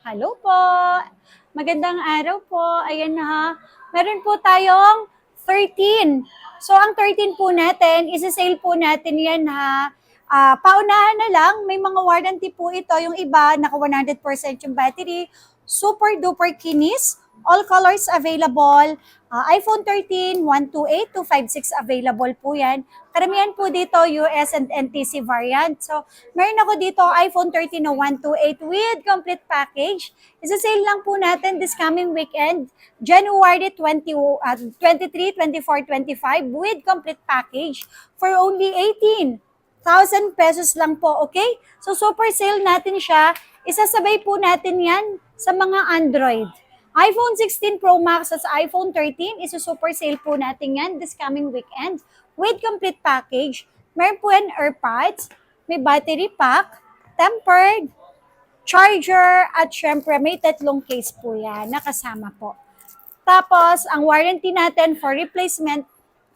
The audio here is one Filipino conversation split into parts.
Hello po. Magandang araw po. Ayan na ha. Meron po tayong 13. So, ang 13 po natin, isa-sale po natin yan ha. Paunahan na lang, may mga warranty po ito. Yung iba, naka 100% yung battery. Super duper kinis. All colors available. iPhone 13, 128, 256 available po yan. Karamihan po dito, US and NTC variant. So, meron ako dito iPhone 13 na 128 with complete package. Isa-sale lang po natin this coming weekend, January 23, 24, 25 with complete package for only 18,000 pesos lang po, okay? So, super sale natin siya. Isasabay po natin yan sa mga Android. iPhone 16 Pro Max at iPhone 13, super sale po natin yan this coming weekend with complete package. Meron po yan AirPods, may battery pack, tempered, charger, at syempre may tatlong case po yan nakasama po. Tapos, ang warranty natin for replacement,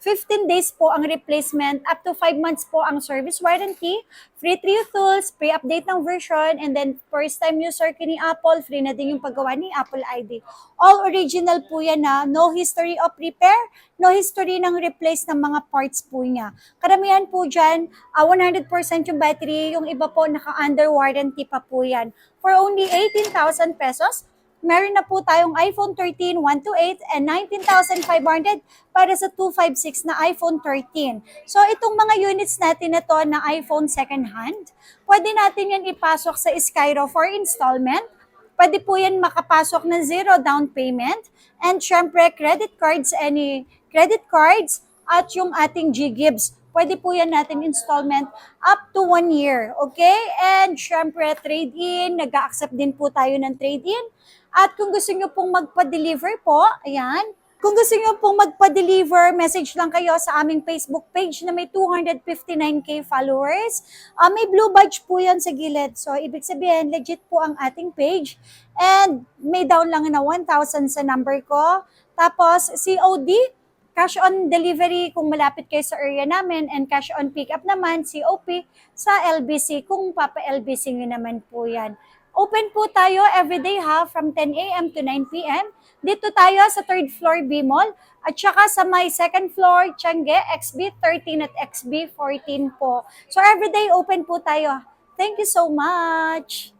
15 days po ang replacement, up to 5 months po ang service warranty, free trio tools, free update ng version, and then first time user ni Apple, free na din yung paggawa ni Apple ID. All original po yan na, no history of repair, no history ng replace ng mga parts po niya. Karamihan po dyan, 100% yung battery, yung iba po naka-under warranty pa po yan. For only 18,000 pesos, meron na po tayong iPhone 13, 128 and 19,500 para sa 256 na iPhone 13. So itong mga units natin na to na iPhone second hand, pwede natin yan ipasok sa Skyro for installment. Pwede po yan makapasok ng zero down payment. And syempre, credit cards, any credit cards at yung ating G-Gibbs. Pwede po yan natin installment up to 1 year. Okay? And syempre, trade-in. Nag-accept din po tayo ng trade-in. At kung gusto nyo pong magpa-deliver po, ayan. Kung gusto nyo pong magpa-deliver, message lang kayo sa aming Facebook page na may 259k followers. May blue badge po yan sa gilid. So, ibig sabihin, legit po ang ating page. And may down lang na 1,000 sa number ko. Tapos, COD, cash on delivery kung malapit kayo sa area namin, and cash on pickup naman, COP, sa LBC kung papa-LBC nyo naman po yan. Open po tayo everyday ha, from 10 a.m. to 9 p.m. Dito tayo sa 3rd floor B Mall at saka sa may 2nd floor Tiangge, XB13 at XB14 po. So everyday open po tayo. Thank you so much!